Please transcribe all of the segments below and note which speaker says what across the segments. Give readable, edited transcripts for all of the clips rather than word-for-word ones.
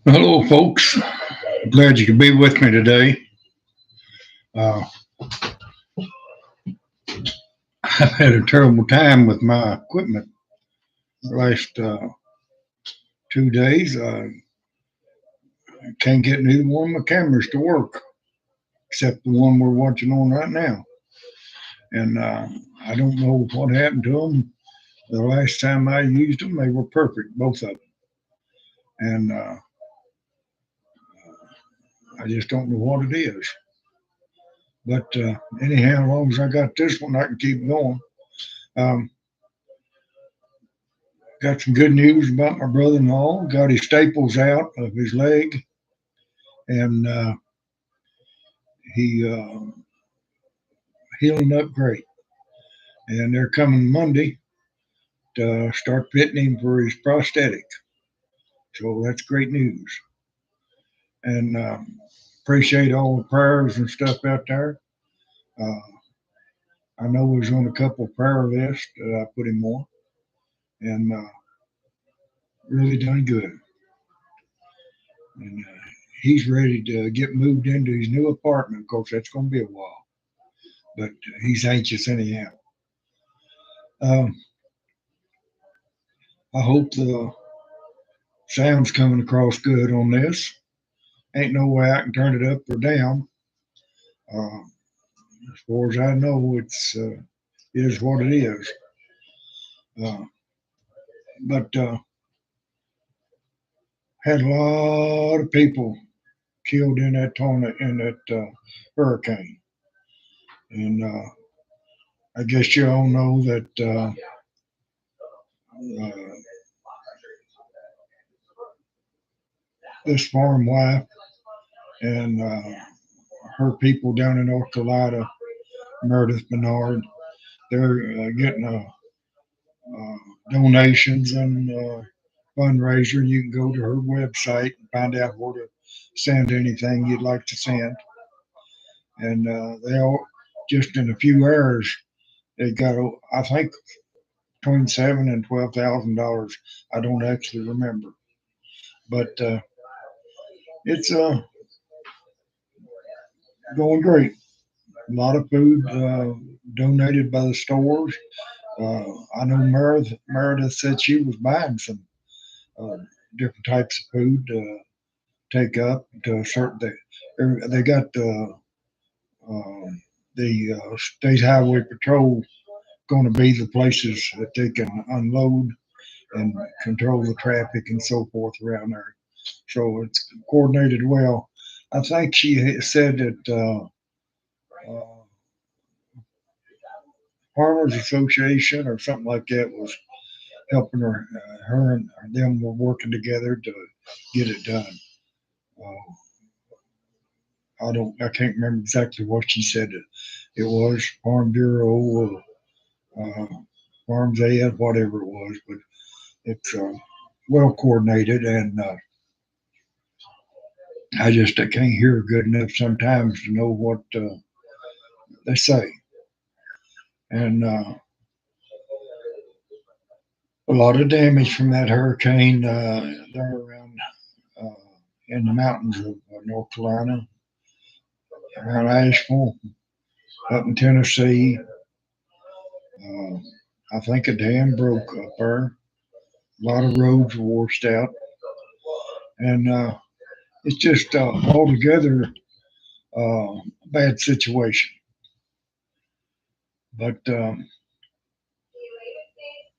Speaker 1: Hello, folks. Glad you could be with me today. Uh, I've had a terrible time with my equipment the last 2 days. I can't get neither one of my cameras to work except the one we're watching on right now. And I don't know what happened to them. The last time I used them, they were perfect, both of them. And I just don't know what it is. But anyhow, as long as I got this one, I can keep going. Um, got some good news about my brother-in-law. Got his staples out of his leg, and he healing up great. And they're coming Monday to start fitting him for his prosthetic. So that's great news. And appreciate all the prayers and stuff out there. Uh, I know he's on a couple prayer lists that I put him on, and really done good. And he's ready to get moved into his new apartment. Of course, that's going to be a while, but he's anxious anyhow. Um, I hope the sound's coming across good on this. Ain't no way I can turn it up or down. Uh, as far as I know, it's is what it is. Uh, but had a lot of people killed in that tornado, in that hurricane, and I guess you all know that uh, this farm wife and her people down in North Carolina, Meredith Bernard, they're getting uh, donations and fundraiser. You can go to her website and find out where to send anything you'd like to send. And they all, just in a few hours, they got, I think, between $7,000 and $12,000. I don't actually remember, but it's going great. A lot of food donated by the stores. I know Meredith said she was buying some uh, different types of food to take up to a certain. They got the state highway patrol going to be the places that they can unload and control the traffic and so forth around there. So it's coordinated well. I think she said that Farmers Association or something like that was helping her. Her and them were working together to get it done. Uh, I can't remember exactly what she said it was Farm Bureau or uh, Farms Ed, whatever it was, but it's well coordinated, and I can't hear good enough sometimes to know what they say. And a lot of damage from that hurricane there around uh, in the mountains of North Carolina, around Asheville, up in Tennessee. Uh, I think a dam broke up there. A lot of roads were washed out, and it's just altogether a bad situation. But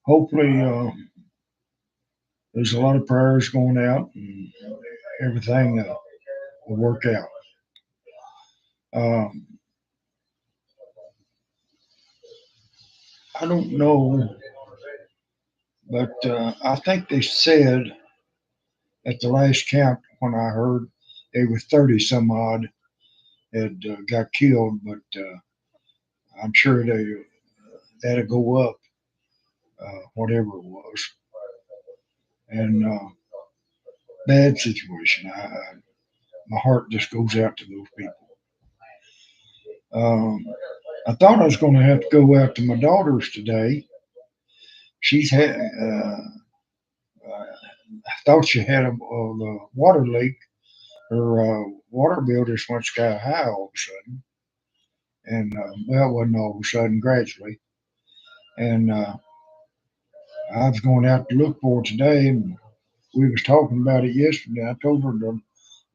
Speaker 1: hopefully, there's a lot of prayers going out, and everything will work out. Um, I don't know, but I think they said at the last count when I heard it was 30 some odd had got killed, but I'm sure that'll go up, whatever it was. And bad situation. My heart just goes out to those people. Um, I thought I was going to have to go out to my daughter's today. She's had, I thought she had a water leak. Her water bill just went sky high all of a sudden. And, well, it wasn't all of a sudden, gradually. And I was going out to look for it today, and we was talking about it yesterday. I told her to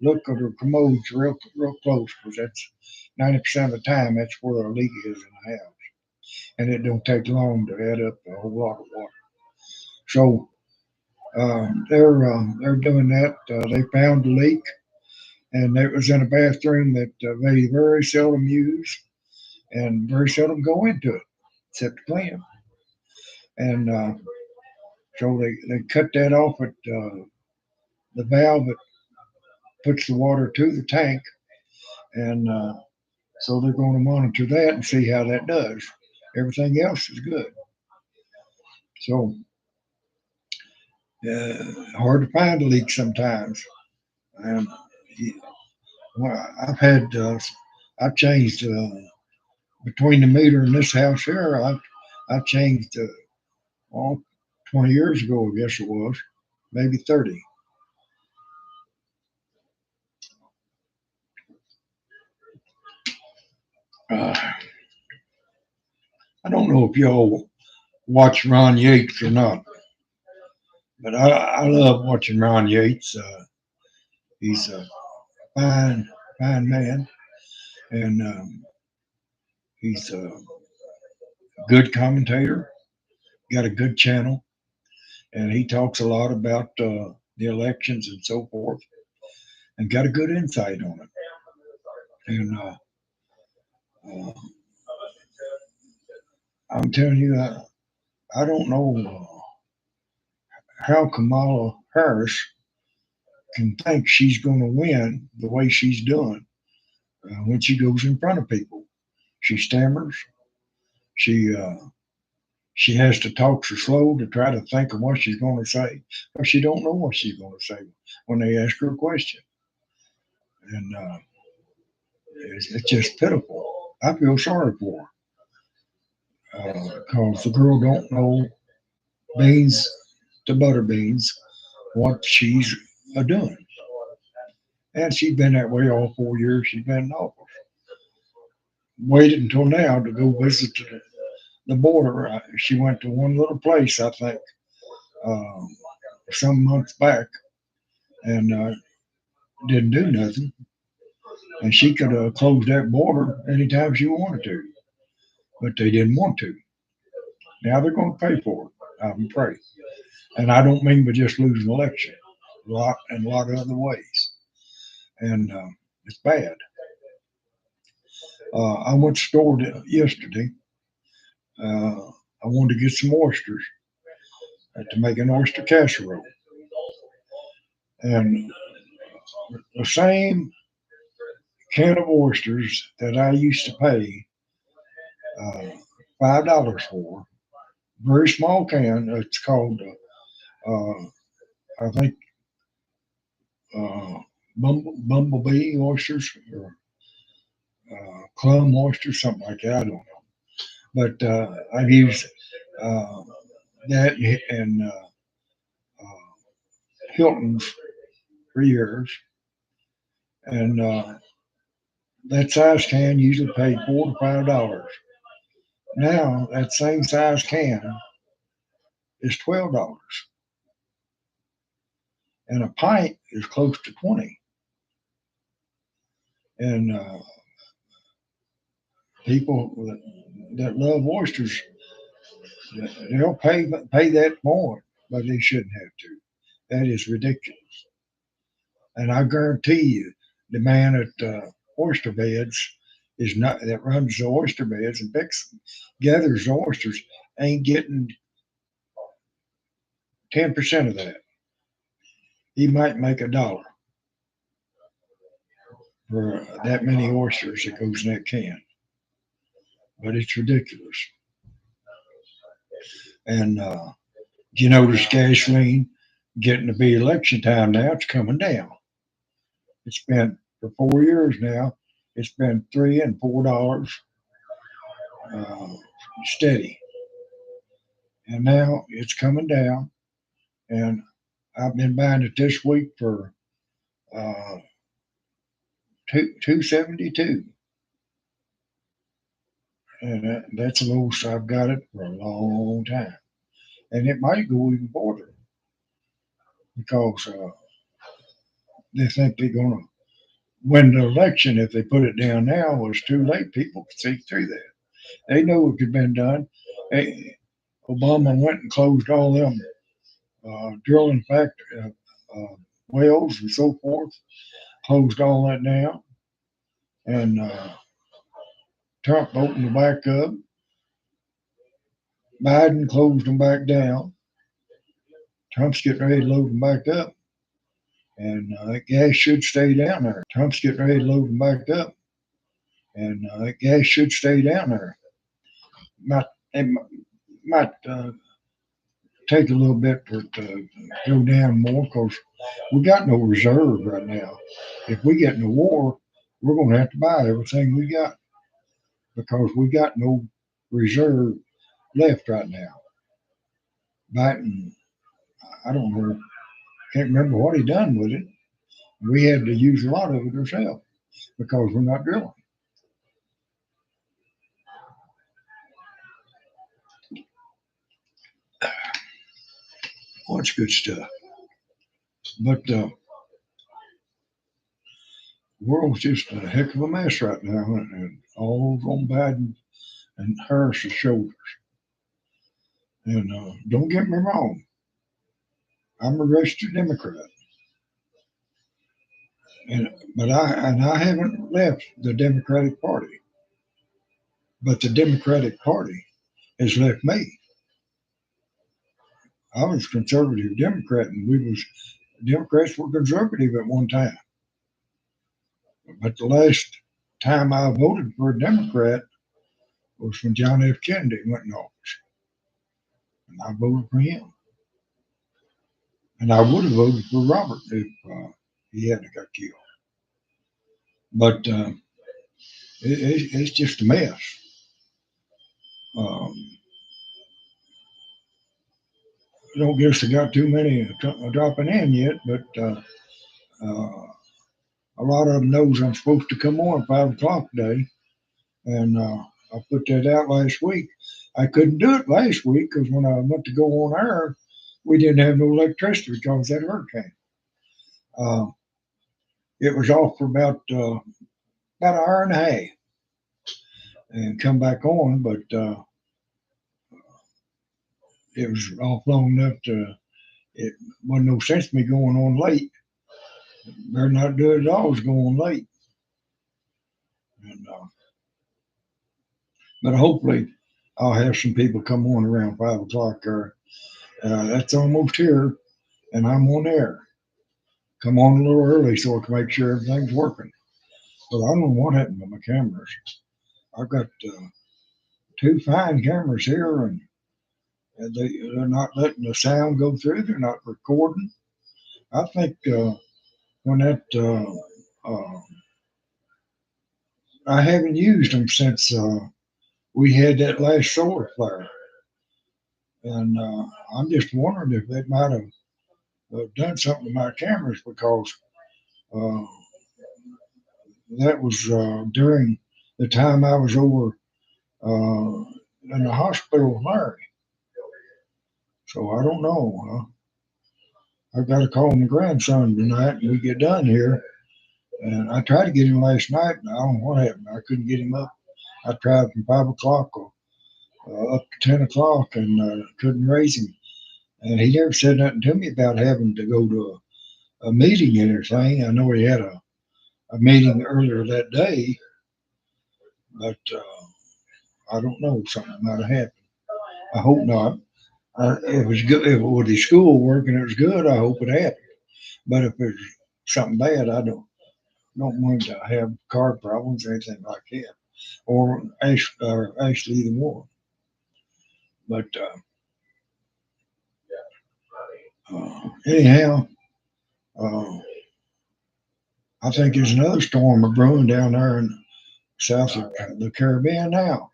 Speaker 1: look at her commodes real close because that's 90% of the time that's where a leak is in the house, and it don't take long to add up a whole lot of water. So they're doing that. They found the leak, and it was in a bathroom that they very seldom use and very seldom go into it except to clean. And so they cut that off at the valve that puts the water to the tank, and so they're going to monitor that and see how that does. Everything else is good. So hard to find a leak sometimes. And well, I've changed between the meter and this house here. I've changed all 20 years ago, I guess it was, maybe 30. Uh, I don't know if y'all watch Ron Yates or not, but I love watching Ron Yates. He's a fine, fine man, and he's a good commentator. Got a good channel, and he talks a lot about the elections and so forth, and got a good insight on it. And uh, I'm telling you, I don't know how Kamala Harris can think she's going to win the way she's doing when she goes in front of people. She stammers. She she has to talk so slow to try to think of what she's going to say, or she don't know what she's going to say when they ask her a question, and it's just pitiful. I feel sorry for her because the girl don't know beans to butter beans what she's doing, and she's been that way all 4 years she's been in office. Waited until now to go visit the border. She went to one little place, I think, um, some months back, and didn't do nothing. And she could have closed that border anytime she wanted to, but they didn't want to. Now they're going to pay for it, I'm afraid. And I don't mean by just losing an election, a lot of other ways. And it's bad. I went to the store yesterday. I wanted to get some oysters to make an oyster casserole. And the same can of oysters that I used to pay uh, $5 for, very small can. It's called, I think, uh, bumblebee oysters or clum oysters, something like that. I don't know. But I've used uh, that and Hilton's for years. And that size can usually paid $4 to $5. Now that same size can is $12, and a pint is close to 20. And people that love oysters, they'll pay that more, but they shouldn't have to. That is ridiculous. And I guarantee you, the man at Oyster Beds is not that runs the oyster beds and gathers the oysters ain't getting 10% of that. He might make $1 for that many oysters that goes in that can, but it's ridiculous. And you notice gasoline getting to be election time now? It's coming down. It's been for 4 years now. It's been $3 and $4 uh, steady, and now it's coming down. And I've been buying it this week for uh, 272, and that's the lowest I've got it for a long time. And it might go even further because they think they're going to win the election. If they put it down now, it's too late. People can see through that. They know it could have been done. Hey, Obama went and closed all them drilling factory wells and so forth, closed all that down, and Trump opened them back up. Biden closed them back down. Trump's getting ready to load them back up, and that gas should stay down there. Trump's getting ready to load them back up, and that gas should stay down there. Might take a little bit for it to go down more because we got no reserve right now. If we get in a war, we're going to have to buy everything we got because we got no reserve left right now. Biden, I don't know, can't remember what he done with it. We had to use a lot of it ourselves because we're not drilling. Well, it's good stuff. But the world's just a heck of a mess right now, and all on Biden and Harris's shoulders. And don't get me wrong, I'm a registered Democrat, but I haven't left the Democratic Party, but the Democratic Party has left me. I was conservative Democrat, and we was Democrats were conservative at one time. But the last time I voted for a Democrat was when John F. Kennedy went in office, and I voted for him. And I would have voted for Robert if he hadn't got killed. But it's just a mess. Um, I don't guess they got too many dropping in yet, but a lot of them knows I'm supposed to come on 5 o'clock today, and I put that out last week. I couldn't do it last week because when I went to go on air, we didn't have no electricity because of that hurricane. Uh, it was off for about an hour and a half, and come back on, but it was off long enough to. It wasn't no sense me going on late. Better not do it at all. Was going late, and but hopefully I'll have some people come on around 5 o'clock. Or that's almost here, and I'm on air. Come on a little early so I can make sure everything's working. But I don't know what happened to my cameras. I've got two fine cameras here, and they're not letting the sound go through. They're not recording. I think when that I haven't used them since we had that last solar flare, and I'm just wondering if they might have done something to my cameras because uh, that was during the time I was over in the hospital with Larry. So I don't know. I've got to call my grandson tonight when we get done here. And I tried to get him last night, and I don't know what happened. I couldn't get him up. I tried from 5 o'clock up to 10 o'clock and couldn't raise him. And he never said nothing to me about having to go to a meeting and everything. I know he had a meeting earlier that day, but I don't know. Something might have happened. I hope not. If it was good, if it was his school work and it was good, I hope it happened. But if it's something bad, I don't want to have car problems or anything like that, or actually either one. But anyhow, uh, I think there's another storm brewing down there in south of the Caribbean now.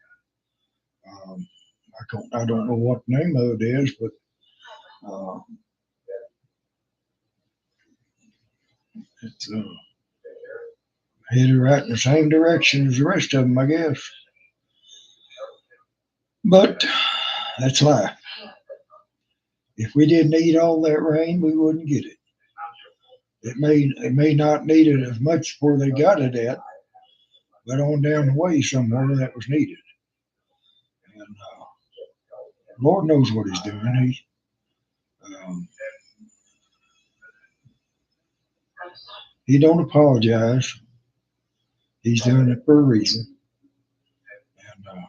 Speaker 1: I don't know what the name of it is, but uh, it's headed right in the same direction as the rest of them, I guess. But that's life. If we didn't need all that rain, we wouldn't get it. It may not need it as much where they got it at, but on down the way somewhere that was needed. And Lord knows what He's doing. Um, he don't apologize. He's doing it for a reason, and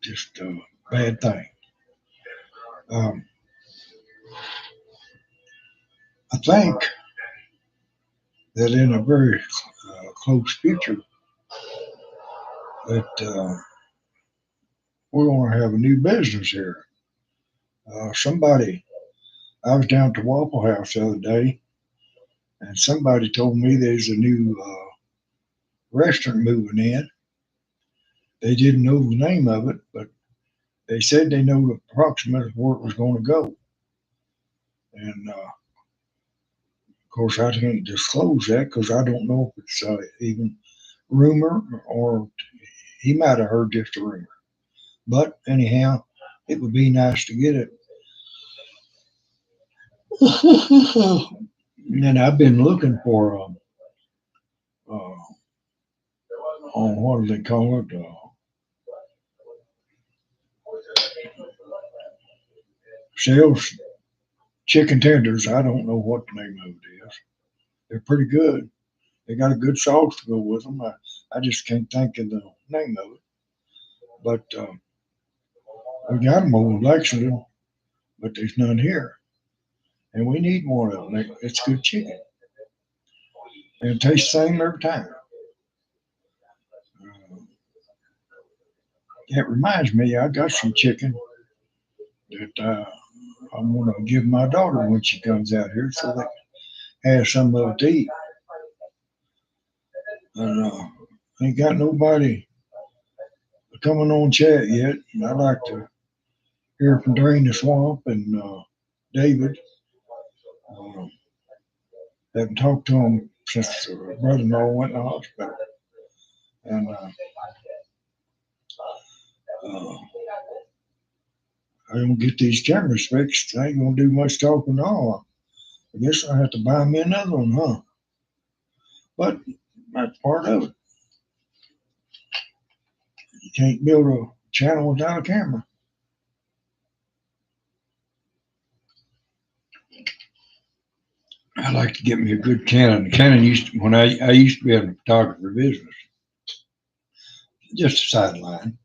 Speaker 1: just a bad thing. Um, I think that in a very close future, that we're going to have a new business here. Somebody, I was down at the Waffle House the other day, and somebody told me there's a new restaurant moving in. They didn't know the name of it, but they said they know approximately where it was going to go. And of course, I can't disclose that because I don't know if it's even rumor or he might have heard just a rumor. But anyhow, it would be nice to get it. And I've been looking for on what do they call it? Sales chicken tenders. I don't know what the name of it is. They're pretty good. They got a good sauce to go with them. I just can't think of the name of it. But we got them over in Lexington, but there's none here. And we need more of them. It's good chicken. And it tastes the same every time. Uh, it reminds me, I got some chicken that I'm going to give my daughter when she comes out here so they have some of it to eat. And ain't got nobody coming on chat yet. And I'd like to hear from Drain the Swamp and David. Uh, haven't talked to him since brother-in-law went in the hospital. And uh, I don't get these cameras fixed. I ain't gonna do much talking at all. I guess I have to buy me another one, huh? But that's part of it. You can't build a channel without a camera. I like to get me a good Canon. Canon used to, when I used to be in the photography business, just a sideline,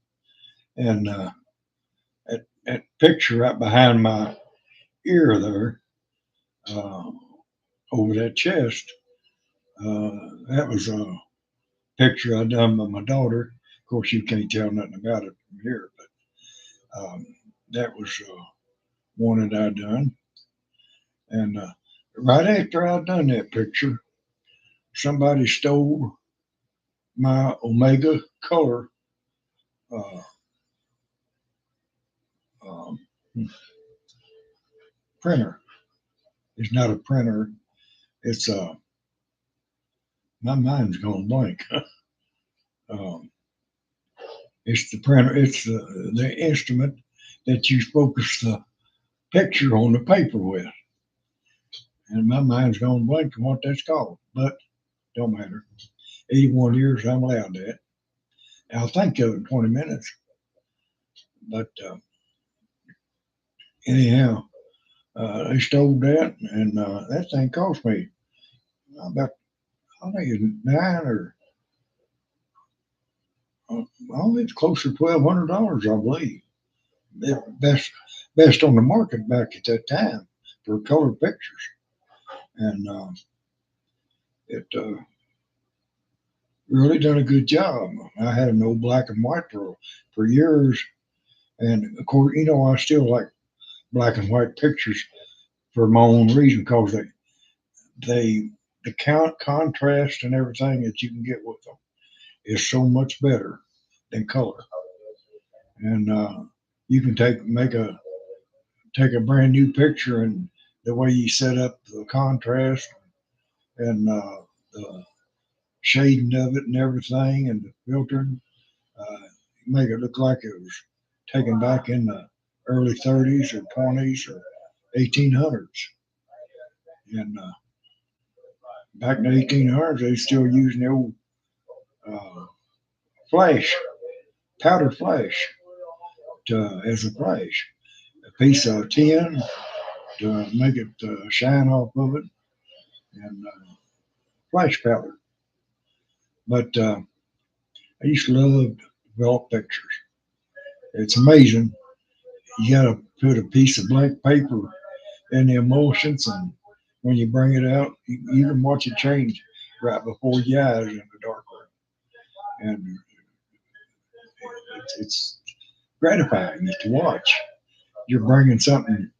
Speaker 1: and that picture right behind my ear there, uh, over that chest, uh, that was a picture I done by my daughter. Of course, you can't tell nothing about it from here, but that was one that I done. And right after I done that picture, somebody stole my Omega color uh, um, printer. It's not a printer. It's my mind's going blank. um, it's the printer. It's the instrument that you focus the picture on the paper with. And my mind's going blank on what that's called, but don't matter. 81 years, I'm allowed that. I'll think of it in 20 minutes. But anyhow, they stole that, and that thing cost me about, I think it's nine or I think it's closer to $1,200, I believe. Best on the market back at that time for color pictures, and it really done a good job. I had no black and white for years, and of course, I still like black and white pictures for my own reason because they the contrast and everything that you can get with them is so much better than color. And you can take a brand new picture, and the way you set up the contrast and the shading of it and everything and the filtering, uh, make it look like it was taken back in the early 30s or 20s or 1800s. And back in the 1800s, they still using the old uh, flash, powder flash, as a flash, a piece of tin to make it shine off of it, and flash powder. But I used to love to develop pictures. It's amazing. You got to put a piece of blank paper in the emulsions, and when you bring it out, you can watch it change right before your eyes in the dark room. And it's gratifying to watch. You're bringing something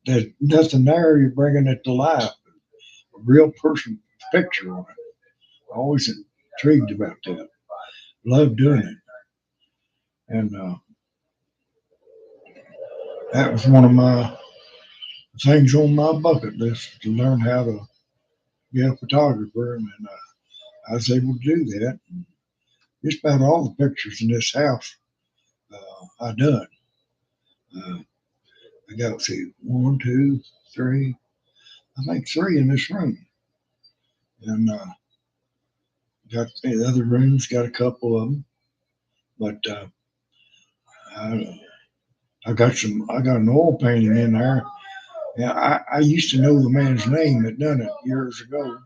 Speaker 1: there's nothing there. You're bringing it to life. A real person picture on it. Always intrigued about that. Love doing it. And that was one of my things on my bucket list to learn how to be a photographer. And I was able to do that. Just about all the pictures in this house I done. Uh, I got, see, one, two, three, I think three in this room. And got the other rooms, got a couple of them. But I, I got an oil painting in there. Yeah, I used to know the man's name that done it years ago.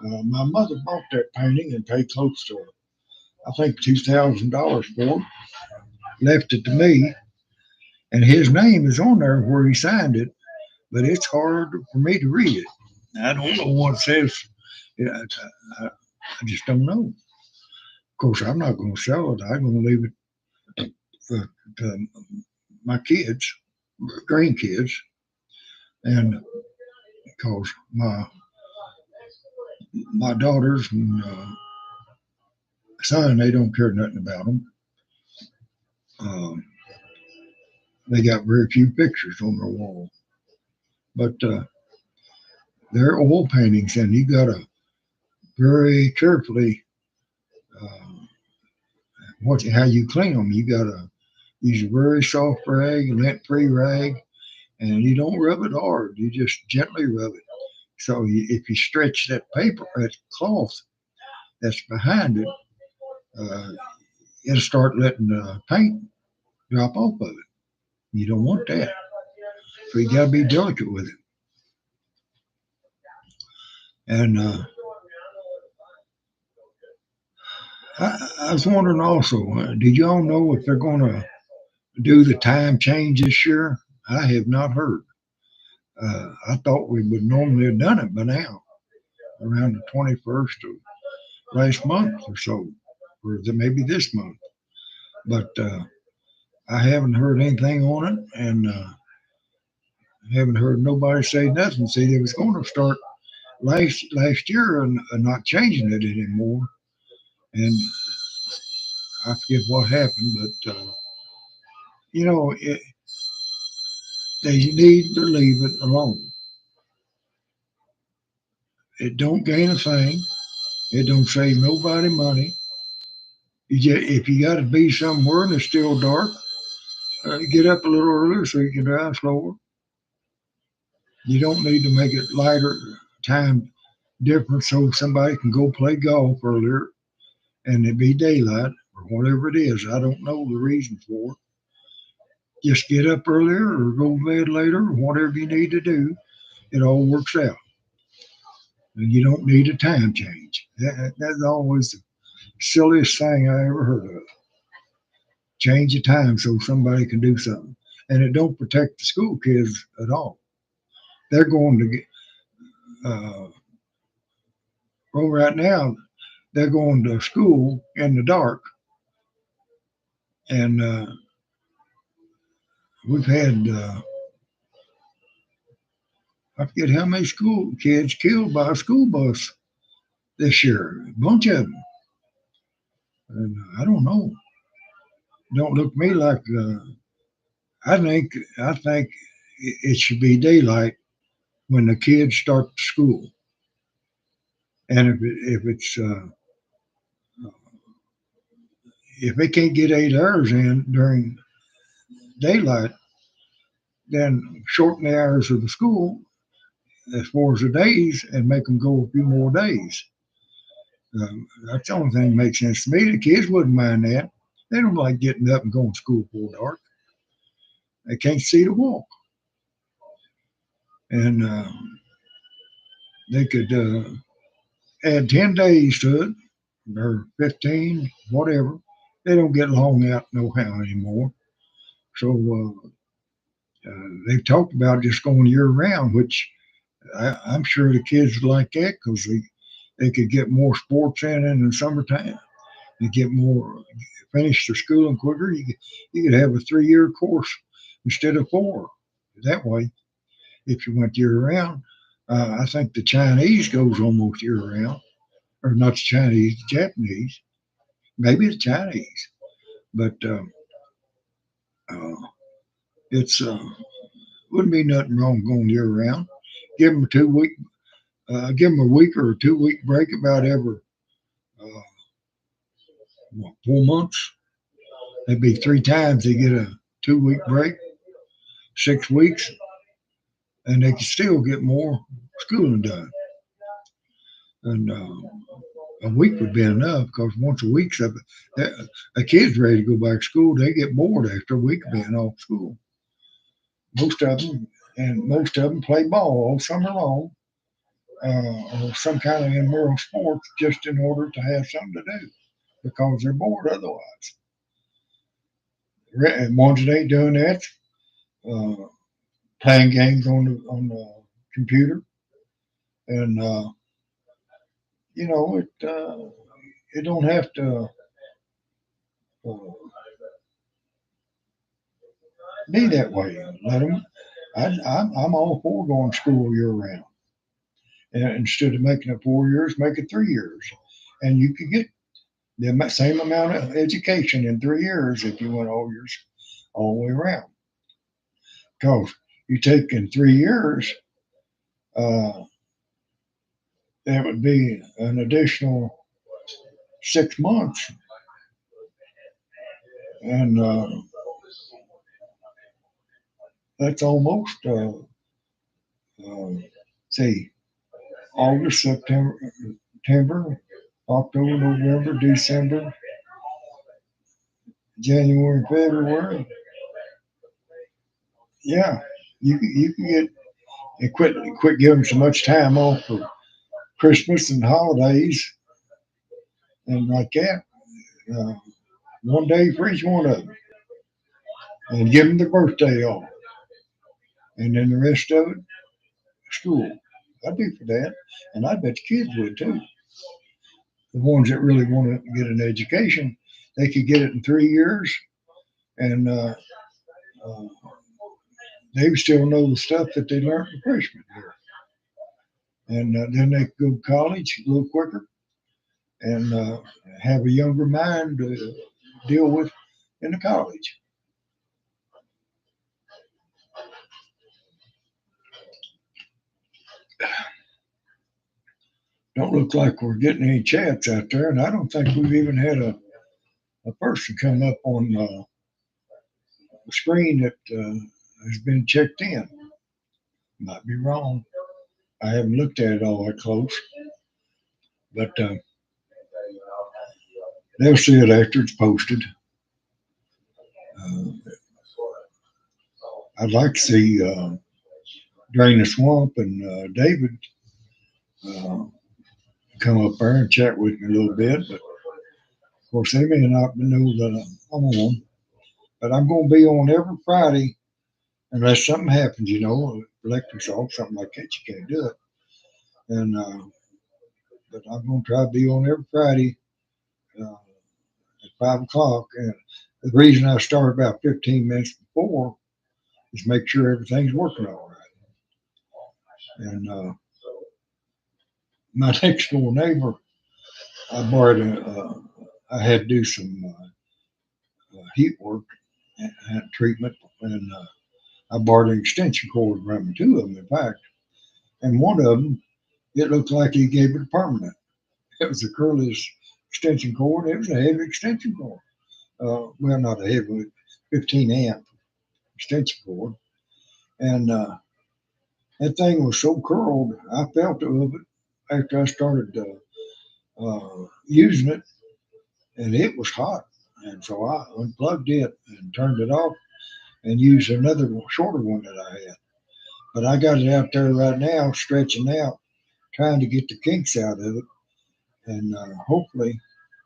Speaker 1: My mother bought that painting and paid close to, I think, $2,000 for it. Left it to me, and his name is on there where he signed it, but it's hard for me to read it. I don't know what it says. Yeah, I just don't know. Of course, I'm not going to sell it. I'm going to leave it to my kids, grandkids, and because my daughters and son, they don't care nothing about them. Um, they got very few pictures on their wall, but they're oil paintings, and you got to very carefully uh, watch how you clean them. You got to use a very soft rag, a lint-free rag, and you don't rub it hard. You just gently rub it. So if you stretch that paper, that cloth that's behind it, uh, it'll start letting the paint drop off of it. You don't want that. So you got to be delicate with it. And I was wondering also, did y'all know if they're going to do the time change this year? I have not heard. I thought we would normally have done it by now, around the 21st of last month or so, or maybe this month. But I haven't heard anything on it, and haven't heard nobody say nothing. See, they was going to start last year and not changing it anymore, and I forget what happened, but you know, they need to leave it alone. It don't gain a thing. It don't save nobody money. If you got to be somewhere and it's still dark, get up a little earlier so you can drive slower. You don't need to make it lighter time difference so somebody can go play golf earlier and it be daylight or whatever it is. I don't know the reason for it. Just get up earlier or go to bed later or whatever you need to do. It all works out. And you don't need a time change. That's always the silliest thing I ever heard of. Change the time so somebody can do something. And it don't protect the school kids at all. They're going to get, uh, well, right now, they're going to school in the dark. And we've had, I forget how many school kids killed by a school bus this year. A bunch of them. And I don't know. Don't look to me like I think it should be daylight when the kids start school, and if they can't get 8 hours in during daylight, then shorten the hours of the school as far as the days and make them go a few more days. That's the only thing that makes sense to me. The kids wouldn't mind that. They don't like getting up and going to school before dark. They can't see to walk, and they could add 10 days to it or 15, whatever. They don't get long out no how anymore. So they've talked about just going year round, which I'm sure the kids would like that because they could get more sports in the summertime. You get more, finish their schooling quicker. You could have a 3 year course instead of four. That way, if you went year round, I think the Chinese goes almost year round, or not the Chinese, the Japanese, maybe the Chinese, but uh, it's wouldn't be nothing wrong going year round. Give them a 2 week, give them a week or a 2 week break about every uh, 4 months. That'd be three times they get a 2 week break, 6 weeks, and they can still get more schooling done. And a week would be enough because once a week's up, a kid's ready to go back to school. They get bored after a week of being off school. Most of them, and most of them play ball all summer long, or some kind of indoor sports just in order to have something to do because they're bored otherwise. And ones that ain't doing that, uh, playing games on the computer, and it don't have to uh, be that way. Let them. I'm all for going to school year round, and instead of making it 4 years, make it 3 years, and you could get the same amount of education in 3 years if you went all the way around. Because you take in 3 years, uh, that would be an additional 6 months, and that's almost uh, say August, September, October, November, December, January, February. Yeah, you can get and quit giving so much time off for Christmas and holidays and like that. Uh, one day for each one of them, and give them the birthday off, and then the rest of it school. I'd be for that, and I bet the kids would too. The ones that really want to get an education, they could get it in 3 years, and uh, they still know the stuff that they learned in freshman year, and then they could go to college a little quicker and have a younger mind to deal with in the college. Don't look like we're getting any chats out there, and I don't think we've even had a person come up on the screen that has been checked in. Might be wrong. I haven't looked at it all that close, but they'll see it after it's posted. Uh, I'd like to see Drain the Swamp and David uh, come up there and chat with me a little bit, but of course they may not know that I'm on. But I'm going to be on every Friday unless something happens, electric's off, something like that. You can't do it. And but I'm going to try to be on every Friday at 5 o'clock. And the reason I start about 15 minutes before is make sure everything's working all right. And my next door neighbor, I borrowed I had to do some heat work and treatment, and I borrowed an extension cord from him, two of them, in fact. And one of them, it looked like he gave it permanent. It was a curless extension cord. It was a heavy extension cord. Well, not a heavy, 15 amp extension cord. And that thing was so curled, I felt it of it after I started using it, and it was hot. And so I unplugged it and turned it off and used another shorter one that I had. But I got it out there right now, stretching out, trying to get the kinks out of it, and hopefully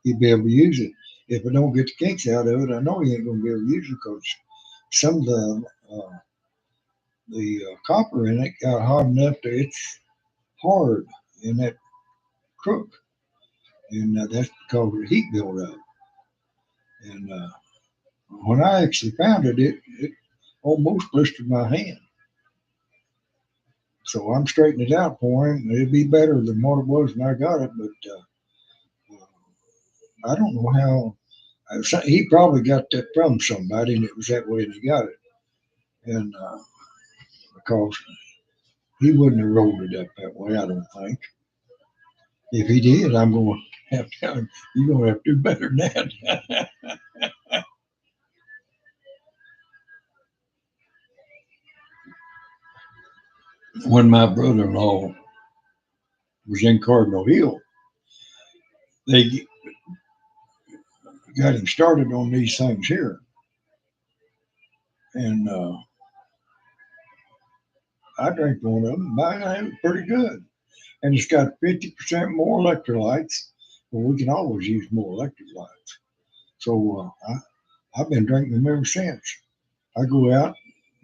Speaker 1: he'll be able to use it. If I don't get the kinks out of it, I know he ain't gonna be able to use it because some of the copper in it got hard enough that it's hard in that crook, and that's because the heat built up. And when I actually found it, it almost blistered my hand. So I'm straightening it out for him. It'd be better than what it was when I got it, but I don't know how. He probably got that from somebody, and it was that way, and he got it. And because he wouldn't have rolled it up that way, I don't think. If he did, I'm going to have to tell him, you're going to have to do better than that. When my brother-in-law was in Cardinal Hill, they got him started on these things here. And I drank one of them. It was pretty good. And it's got 50% more electrolytes. Well, we can always use more electrolytes. So I've been drinking them ever since. I go out,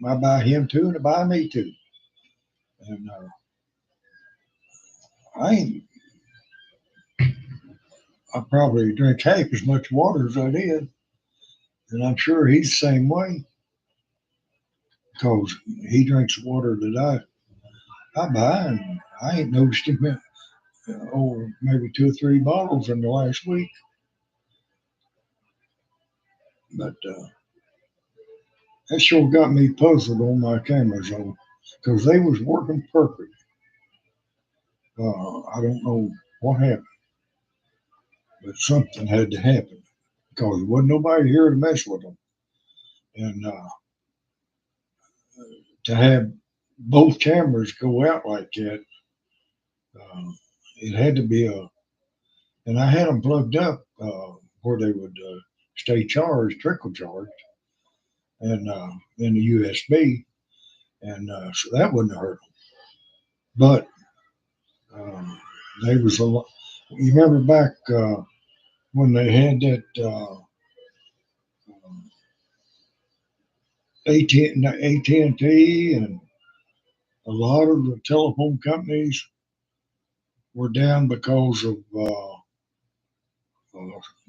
Speaker 1: I buy him two, and I buy me two. And I ain't, I probably drink half as much water as I did. And I'm sure he's the same way because he drinks the water that I buy, and I ain't noticed him over maybe 2 or 3 bottles in the last week. But that sure got me puzzled on my cameras though, because they was working perfect. I don't know what happened, but something had to happen because there wasn't nobody here to mess with them. And to have both cameras go out like that, uh, it had to be and I had them plugged up where they would stay charged, trickle charged, and in the USB, and so that wouldn't hurt them. But um, they was a lot. You remember back when they had that AT&T and a lot of the telephone companies were down because of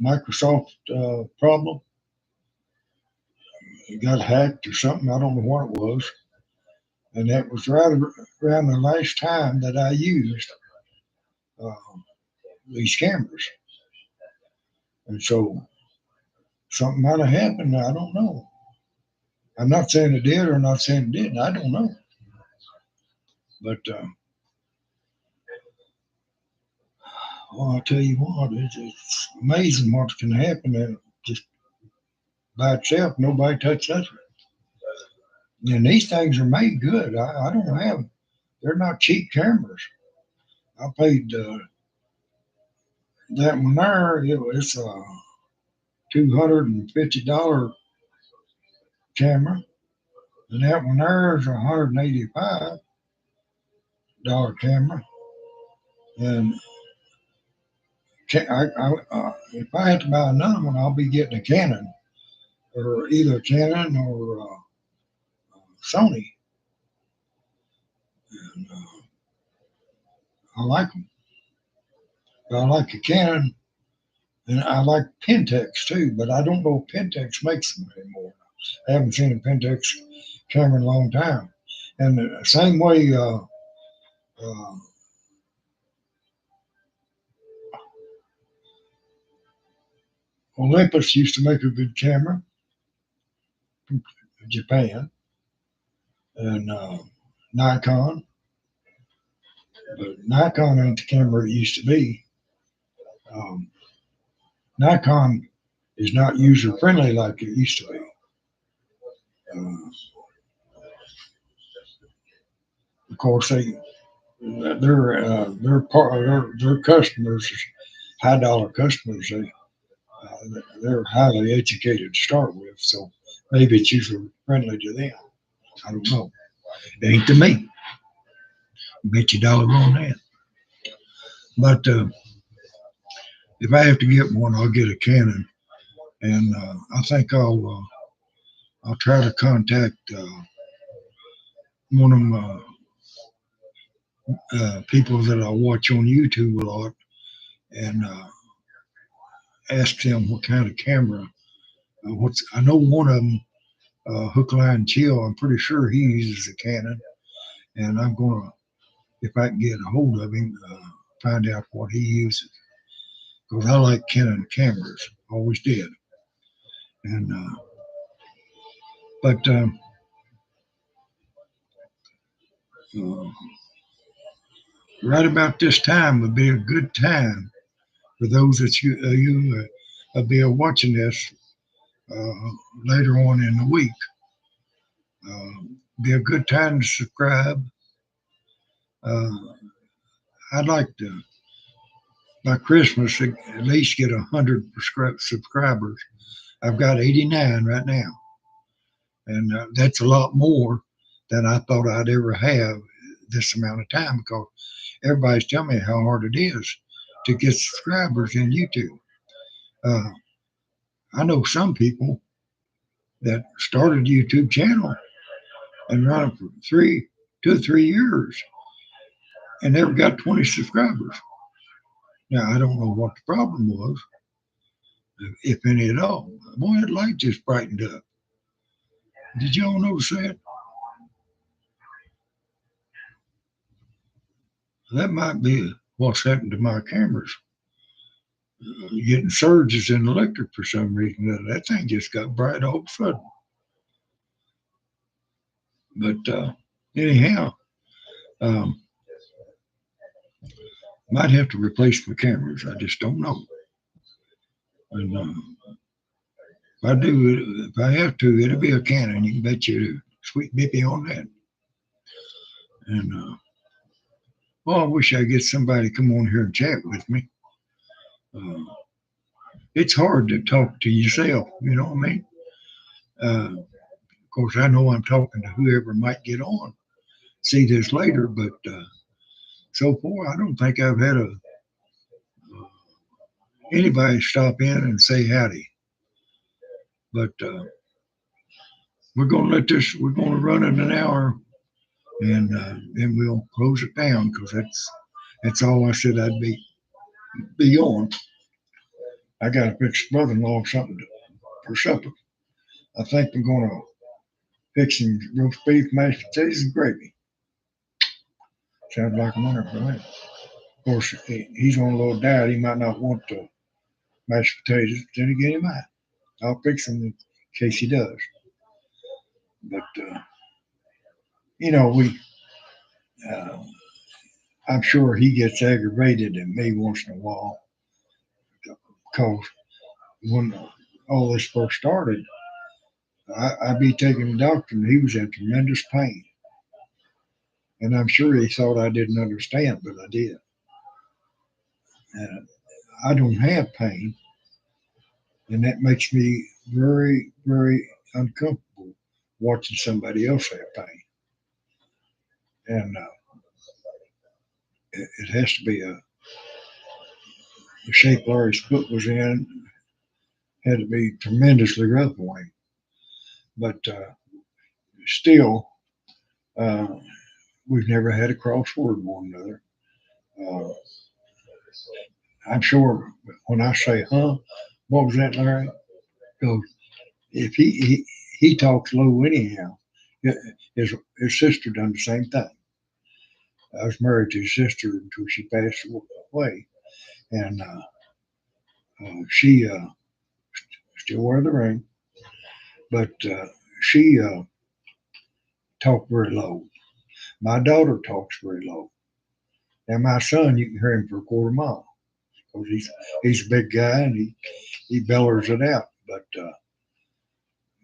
Speaker 1: Microsoft problem. It got hacked or something. I don't know what it was. And that was right around the last time that I used uh, these cameras. And so something might have happened. I don't know. I'm not saying it did or not saying it didn't. I don't know. But well, I'll tell you what, it's amazing what can happen and just by itself. Nobody touched it. And these things are made good. I don't have, they're not cheap cameras. I paid that one there, it's a $250 camera. And that one there is a $185 camera. And if I have to buy another one, I'll be getting a Canon or either Canon or Sony. And I like them. But I like a Canon and I like Pentax too, but I don't know if Pentax makes them anymore. I haven't seen a Pentax camera in a long time. And the same way, uh, Olympus used to make a good camera, Japan, and Nikon, but Nikon ain't the camera it used to be. Um, Nikon is not user friendly like it used to be. Uh, of course, their customers, high dollar customers, they're highly educated to start with, so maybe it's user friendly to them. I don't know. It ain't to me. Bet you a dollar on that. But if I have to get one, I'll get a Canon, and I think I'll try to contact one of them people that I watch on YouTube a lot, and ask them what kind of camera. What's I know one of them, Hook, Line, Chill. I'm pretty sure he uses a Canon, and I'm gonna, if I can get a hold of him, find out what he uses, because I like Canon cameras, always did. And but uh, right about this time would be a good time for those that be watching this uh, later on in the week. Uh, be a good time to subscribe. Uh, I'd like to by Christmas at least get 100 subscribers. I've got 89 right now, and that's a lot more than I thought I'd ever have this amount of time, because everybody's telling me how hard it is to get subscribers in YouTube. Uh, I know some people that started a YouTube channel and run it for 2 or 3 years and never got 20 subscribers. Now, I don't know what the problem was, if any at all. Boy, that light just brightened up. Did y'all notice that? That might be what's happened to my cameras. Getting surges in electric for some reason. That thing just got bright all of a sudden. But anyhow, um, might have to replace my cameras. I just don't know. And if I do, if I have to, it'll be a Canon. You can bet you sweet bippy on that. And well, I wish I get somebody to come on here and chat with me. Uh, it's hard to talk to yourself. You know what I mean? Of course, I know I'm talking to whoever might get on. See this later, but so far, I don't think I've had anybody stop in and say howdy. But we're going to let this. We're going to run in an hour, and then we'll close it down, because that's all I said I'd be on. I got to fix brother-in-law something for supper. I think we're going to fix some roast beef, mashed potatoes, and gravy. Sounds like a winner for me. Of course, he's on a little diet. He might not want the mashed potatoes, but then again, he might. I'll fix them in case he does. But we. Uh, I'm sure he gets aggravated at me once in a while, because when all this first started, I'd be taking the doctor and he was in tremendous pain. And I'm sure he thought I didn't understand, but I did. And I don't have pain, and that makes me very, very uncomfortable watching somebody else have pain. And it has to be the shape Larry's foot was in had to be tremendously rough on him. But still, uh, we've never had a crossword with one another. Uh, I'm sure when I say, huh, what was that, Larry? Because if he talks low anyhow, his sister done the same thing. I was married to his sister until she passed away, and she still wear the ring, but she talked very low. My daughter talks very low. And my son, you can hear him for a quarter mile because he's a big guy and he bellers it out. But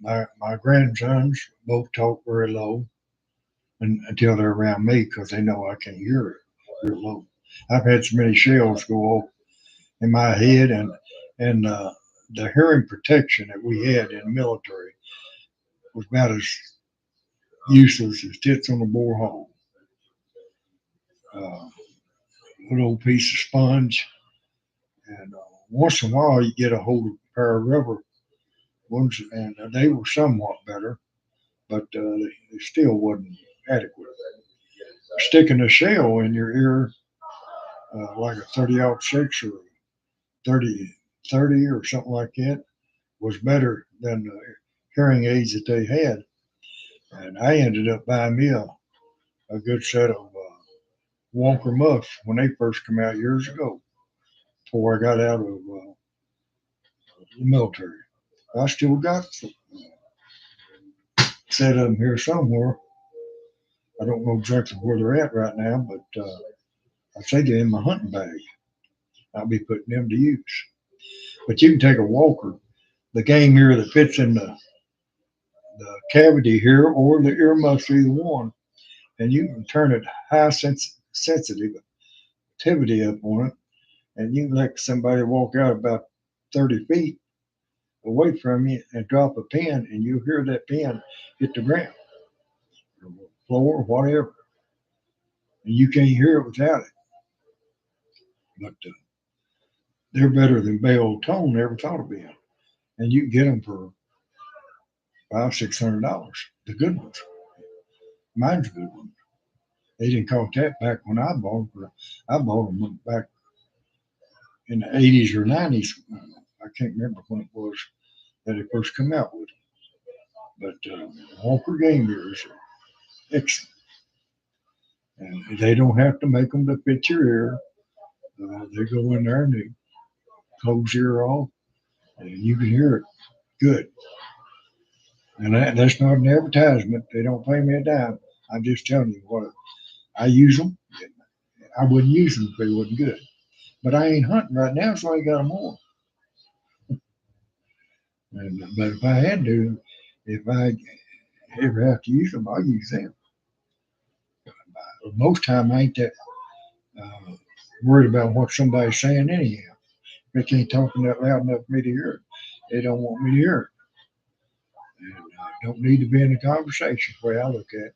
Speaker 1: my grandsons both talk very low until they're around me because they know I can hear it real low. I've had so many shells go off in my head, and the hearing protection that we had in the military was about as useless as tits on a borehole. Uh, Little piece of sponge, and once in a while you get a hold of a pair of rubber ones, and they were somewhat better, but they still wasn't adequate. Sticking a shell in your ear, like a 30-06 or 30 or something like that, was better than the hearing aids that they had. And I ended up buying me a good set of Walker muffs when they first came out years ago, before I got out of the military. I still got a set of them here somewhere. I don't know exactly where they're at right now, but I say they're in my hunting bag. I'll be putting them to use. But you can take a Walker, the game ear that fits in the cavity here, or the ear muffs, either one, and you can turn it high sensitivity up on it, and you can let somebody walk out about 30 feet away from you and drop a pin, and you hear that pin hit the ground, or floor, or whatever, and you can't hear it without it. But they're better than Bell Tone ever thought of being, and you can get them for $500-600. The good ones. Mine's a good one. They didn't cost that back when I bought them. I bought them back in the 80s or 90s. I can't remember when it was that it first came out with them. But Walker game ears are excellent. And they don't have to make them to fit your ear. They go in there and they close your ear off, and you can hear it good. And that's not an advertisement. They don't pay me a dime. I'm just telling you what I use them. I wouldn't use them if they wasn't good. But I ain't hunting right now, so I got them on. But if I had to, if I ever have to use them, I'll use them. Most time I ain't that worried about what somebody's saying anyhow. They can't talking that loud enough for me to hear it. They don't want me to hear it. And I don't need to be in a conversation the way I look at it.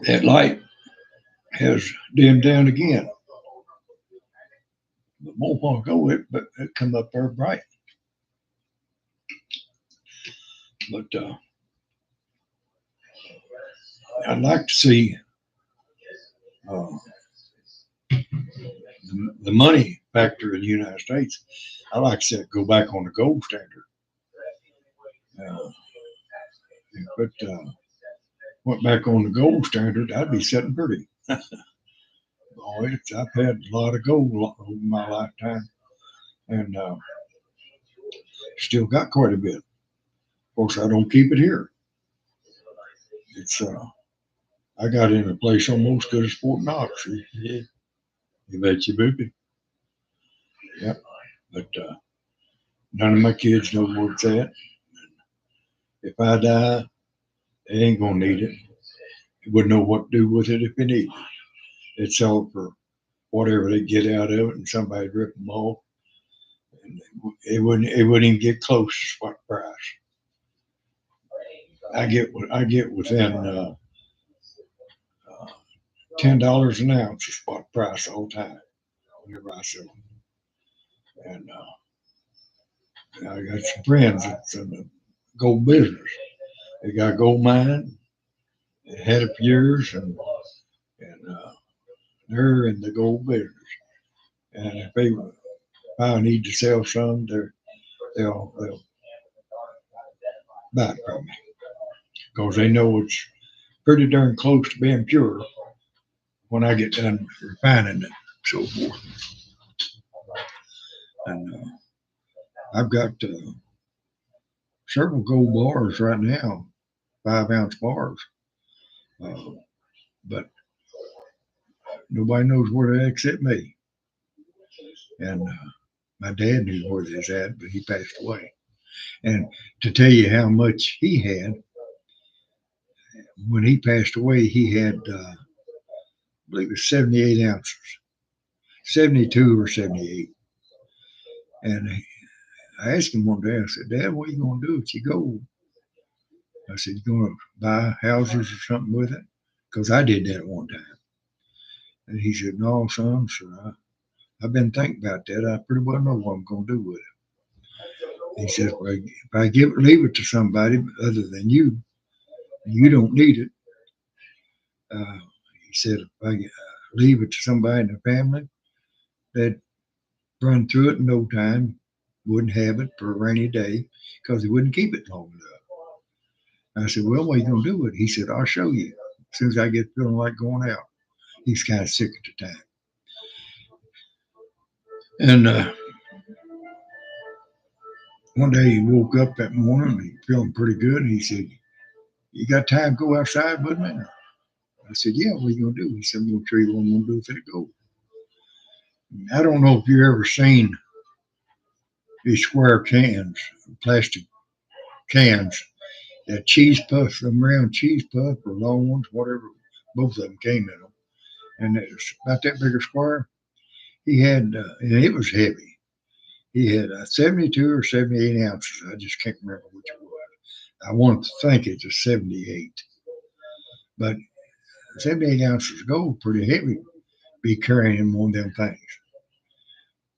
Speaker 1: That light has dimmed down again. But more while ago, it come up there bright. But I'd like to see the money factor in the United States. I like to see it go back on the gold standard. But went back on the gold standard, I'd be sitting pretty. I've had a lot of gold over my lifetime, and still got quite a bit. Of course, I don't keep it here. It's I got in a place almost good as Fort Knox. Yeah, you bet you booby. Yep. But none of my kids know where it's at. If I die, they ain't gonna need it. They wouldn't know what to do with it if they need it. They'd sell it for whatever they get out of it, and somebody'd rip them off. And it wouldn't even get close to spot price. I get within $10 an ounce of spot price all the time whenever I sell them. And I got some friends that's in the gold business. They got a gold mine. They had it for years, and they're in the gold business. And if I need to sell some, they'll buy it from me because they know it's pretty darn close to being pure when I get done refining it. so forth. And I've got several gold bars right now, 5 ounce bars. Uh, but nobody knows where they're except me. And my dad knew where they was at, but he passed away. And to tell you how much he had, when he passed away, he had, I believe it was 78 ounces, 72 or 78. And I asked him one day, I said, Dad, what are you going to do with your gold? I said, you going to buy houses or something with it? Because I did that at one time. And he said, no, son, I've been thinking about that. I pretty well know what I'm going to do with it. He says, well, if I leave it to somebody other than you, you don't need it. He said, if I leave it to somebody in the family, they'd run through it in no time, wouldn't have it for a rainy day because they wouldn't keep it long enough. I said, well, what are you going to do with it? He said, I'll show you as soon as I get feeling like going out. He's kind of sick at the time. And one day he woke up that morning, he feeling pretty good, and he said, you got time to go outside with me? I said, yeah, what are you going to do? He said, I'm going to show you what I'm going to do with it gold. I don't know if you've ever seen these square cans, plastic cans, that cheese puffs, them round cheese puff or long ones, whatever, both of them came in them. And it was about that big a square. He had, and it was heavy. He had 72 or 78 ounces. I just can't remember which it was. I want to think it's a 78. But 78 ounces of gold, pretty heavy, be carrying one of them things.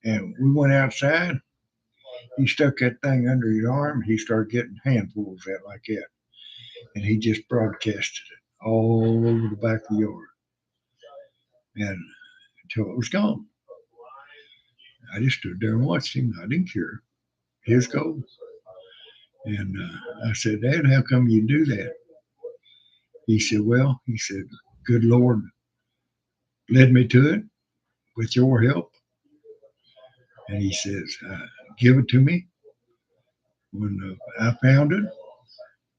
Speaker 1: And we went outside. He stuck that thing under his arm. He started getting handfuls of that like that. And he just broadcasted it all over the back of the yard. And until it was gone. I just stood there and watched him. I didn't care. His gold. And I said, Dad, how come you do that? He said, well, he said, good Lord led me to it with your help. And he says, give it to me. When I found it,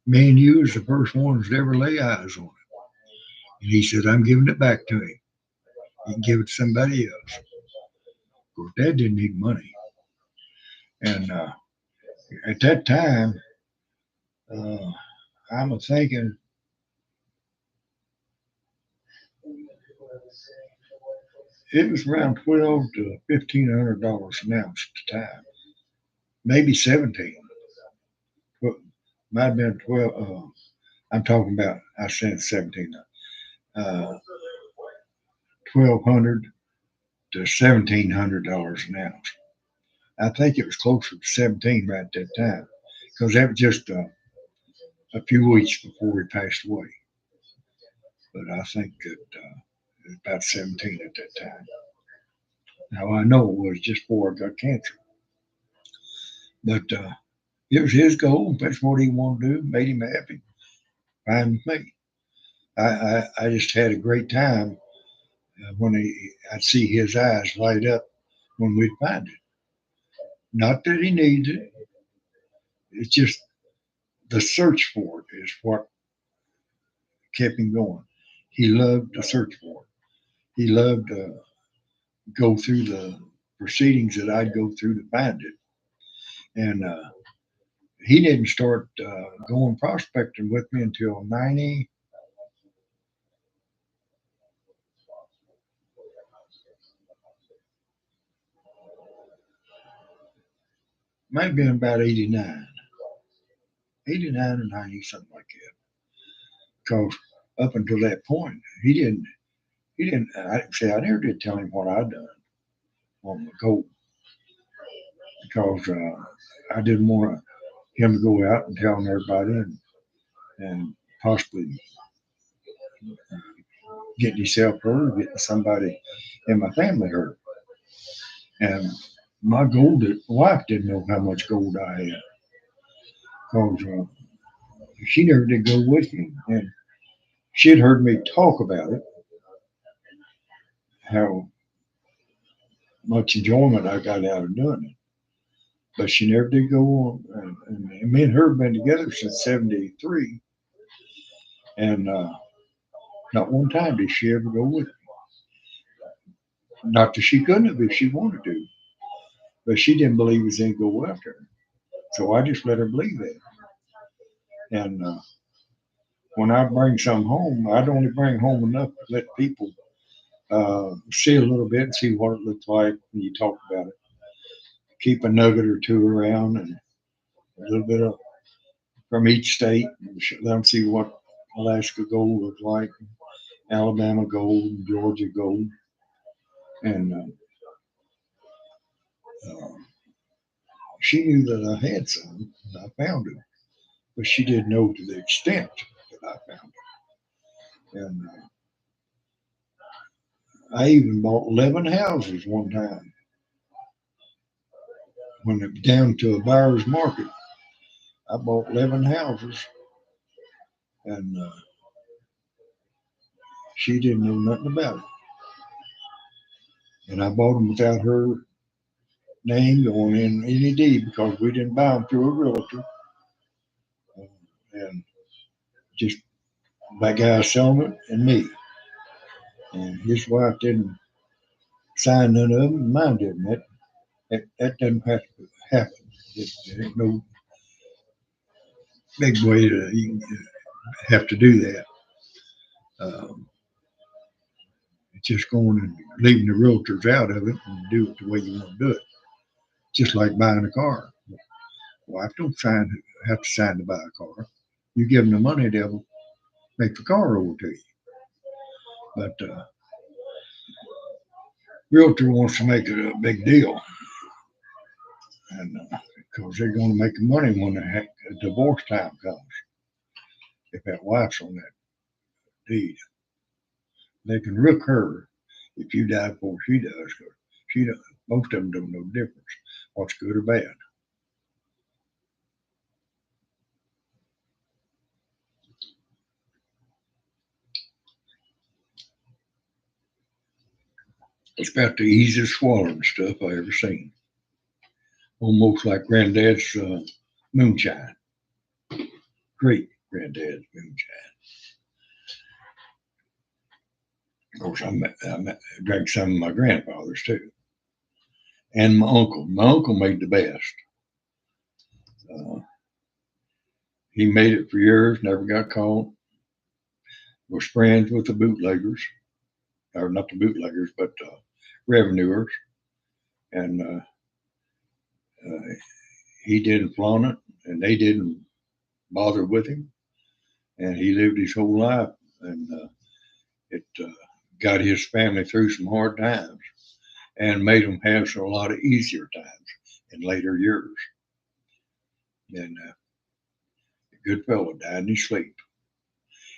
Speaker 1: me and you was the first ones to ever lay eyes on it. And he said, I'm giving it back to him. He can give it to somebody else. Of course, Dad didn't need money. And at that time, uh, I'm thinking it was around $1,200 to $1,500 an ounce at the time, maybe 17. But might have been 12. I'm talking about. I said 17. 1,200 to $1,700 an ounce. I think it was closer to 17 right at that time, because that was just a few weeks before he passed away. But I think that it was about 17 at that time. Now I know it was just before I got cancer, but it was his goal. That's what he wanted to do. Made him happy. Fine with me. I just had a great time when I'd see his eyes light up when we'd find it. Not that he needs it. It's just the search for it is what kept him going. He loved to search for it. He loved to go through the proceedings that I'd go through to find it. And he didn't start going prospecting with me until 90. Might have been about 89, 89 or 90, something like that. Because up until that point, he didn't, I say, I never did tell him what I'd done on the gold because I didn't want him to go out and telling everybody and possibly getting himself hurt or getting somebody in my family hurt. And my gold wife didn't know how much gold I had because she never did go with me. And she'd heard me talk about it, how much enjoyment I got out of doing it. But she never did go on. And me and her have been together since '73, and not one time did she ever go with me. Not that she couldn't have if she wanted to, but she didn't believe us in go after her. So I just let her believe that. And when I bring some home, I'd only bring home enough to let people see a little bit and see what it looks like when you talk about it. Keep a nugget or two around and a little bit of from each state. Let them see what Alaska gold looks like, Alabama gold, Georgia gold, and uh, she knew that I had some. And I found it, but she didn't know to the extent that I found it. And I even bought 11 houses one time when it was down to a buyer's market. I bought 11 houses, and she didn't know nothing about it. And I bought them without her name going in any deed because we didn't buy them through a realtor. And just that guy selling it and me. And his wife didn't sign none of them, mine didn't. That doesn't have to happen. There ain't no big way to you have to do that. Um, it's just going and leaving the realtors out of it and do it the way you want to do it. Just like buying a car. Wife don't have to sign to buy a car. You give them the money, they'll make the car over to you. But realtor wants to make it a big deal, and because they're going to make money when the divorce time comes. If that wife's on that deed, they can rook her if you die before she does. Cause she don't, most of them don't know the difference, what's good or bad. It's about the easiest swallowing stuff I ever seen. Almost like Granddad's moonshine. Great Granddad's moonshine. Of course, I drank some of my grandfather's too, and my uncle. My uncle made the best. Uh, he made it for years, never got caught. Was friends with the bootleggers, or not the bootleggers, but revenuers, and uh, he didn't flaunt it, and they didn't bother with him, and he lived his whole life, and it got his family through some hard times, and made them have a lot of easier times in later years. And a good fellow died in his sleep.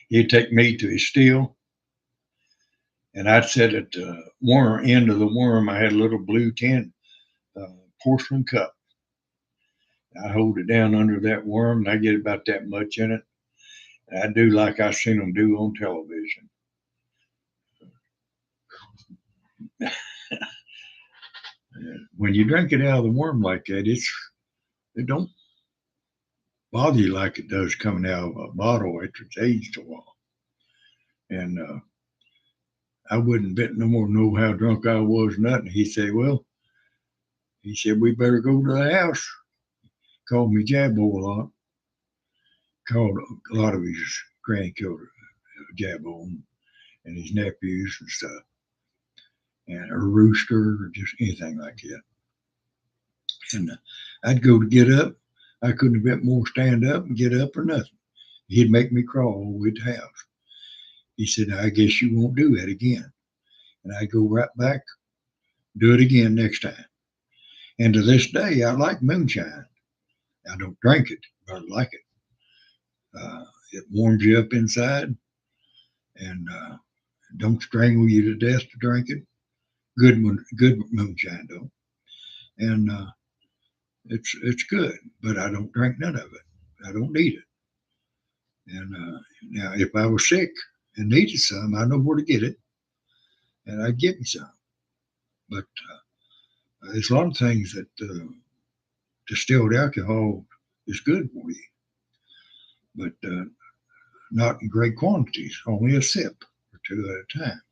Speaker 1: He'd take me to his still, and I'd sit at the worm end of the worm. I had a little blue tin uh, porcelain cup. I hold it down under that worm, and I get about that much in it. And I do like I seen them do on television. When you drink it out of the worm like that, it don't bother you like it does coming out of a bottle after it's aged a while. And I wouldn't bet no more know how drunk I was, nothing. He said, we better go to the house. Called me Jabbo a lot. Called a lot of his grandchildren Jabbo and his nephews and stuff. And a rooster or just anything like that. And I'd go to get up. I couldn't have been more stand up and get up or nothing. He'd make me crawl all the way to the house. He said, I guess you won't do that again. And I'd go right back, do it again next time. And to this day, I like moonshine. I don't drink it, but I like it. It warms you up inside and don't strangle you to death to drink it. Good moonshine though, and it's good. But I don't drink none of it. I don't need it. And now, if I was sick and needed some, I know where to get it, and I'd get me some. But There's a lot of things that distilled alcohol is good for you, but not in great quantities, only a sip or two at a time.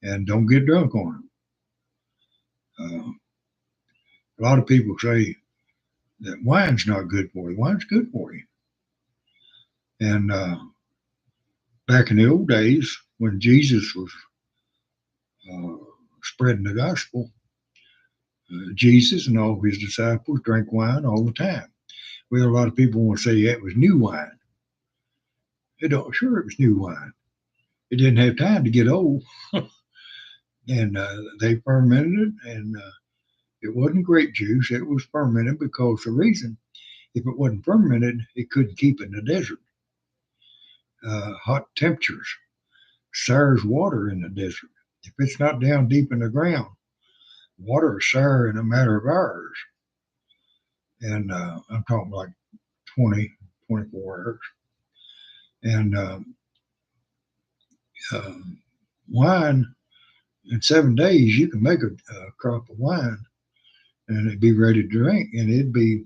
Speaker 1: And don't get drunk on them. A lot of people say that wine's not good for you. Wine's good for you. And back in the old days, when Jesus was uh, spreading the gospel, Jesus and all his disciples drank wine all the time. Well, a lot of people want to say it was new wine. They don't. Sure, it was new wine. It didn't have time to get old, and they fermented it, and it wasn't grape juice. It was fermented because the reason, if it wasn't fermented, it couldn't keep in the desert. Hot temperatures sours water in the desert. If it's not down deep in the ground, water is sour in a matter of hours. And I'm talking like 20, 24 hours. And um, wine, in 7 days, you can make a crop of wine and it'd be ready to drink, and it'd be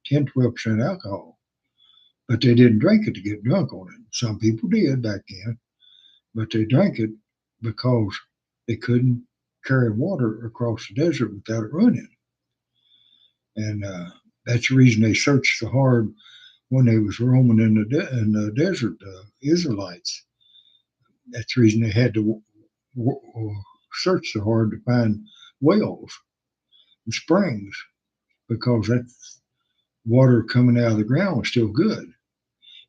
Speaker 1: 10, 12% alcohol. But they didn't drink it to get drunk on it. Some people did back then, but they drank it because they couldn't carry water across the desert without it running. And that's the reason they searched so hard when they was roaming in the desert, Israelites. That's the reason they had to search so hard to find wells and springs, because that water coming out of the ground was still good,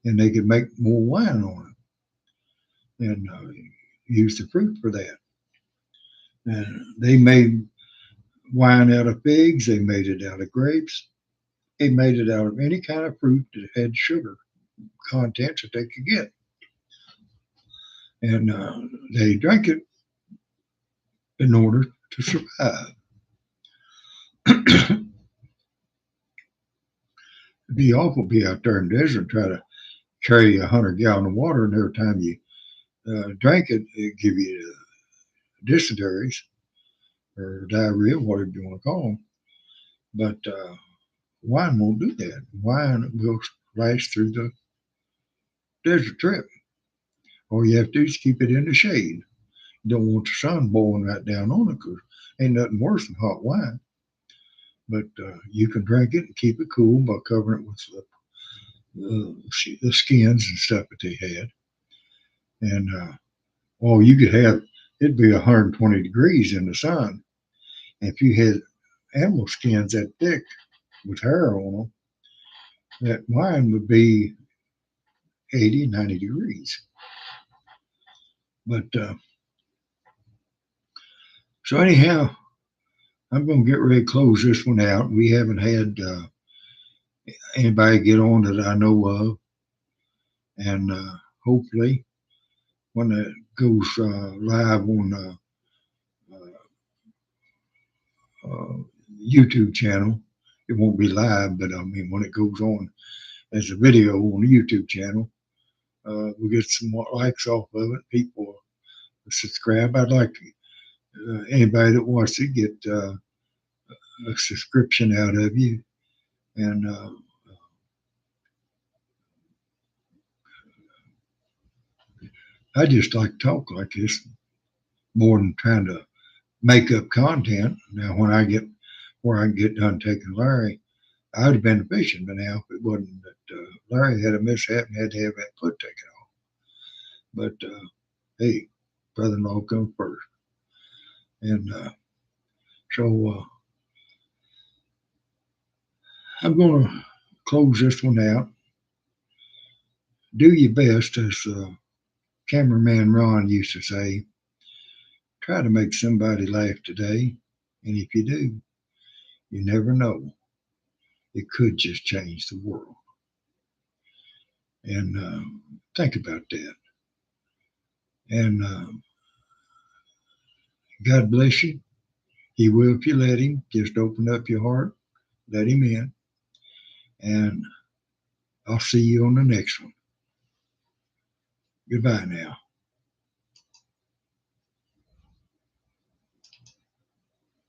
Speaker 1: and they could make more wine on it and use the fruit for that. And they made wine out of figs. They made it out of grapes. They made it out of any kind of fruit that had sugar contents that they could get. And they drank it in order to survive. It'd be awful to be out there in the desert and try to carry 100 gallon of water, and every time you drank it, it give you dysenteries or diarrhea, whatever you want to call them. But wine won't do that. Wine will last through the desert trip. All you have to do is keep it in the shade. You don't want the sun boiling right down on it, because ain't nothing worse than hot wine. But you can drink it and keep it cool by covering it with the skins and stuff that they had. And you could have, it'd be 120 degrees in the sun. And if you had animal skins that thick with hair on them, that wine would be 80, 90 degrees. But so anyhow, I'm going to get ready to close this one out. We haven't had anybody get on that I know of. And hopefully, when it goes live on YouTube channel, it won't be live, but I mean, when it goes on as a video on the YouTube channel, we get some more likes off of it. People subscribe. I'd like anybody that wants to get a subscription out of you. And I just like to talk like this more than trying to make up content. Now, when I get where I can get done taking Larry, I would have been fishing by now if it wasn't that Larry had a mishap and had to have that foot taken off. But hey, brother-in-law come first. And so I'm going to close this one out. Do your best, as cameraman Ron used to say. Try to make somebody laugh today. And if you do, you never know. It could just change the world. And think about that. And God bless you. He will if you let him. Just open up your heart, let him in. And I'll see you on the next one. Goodbye now.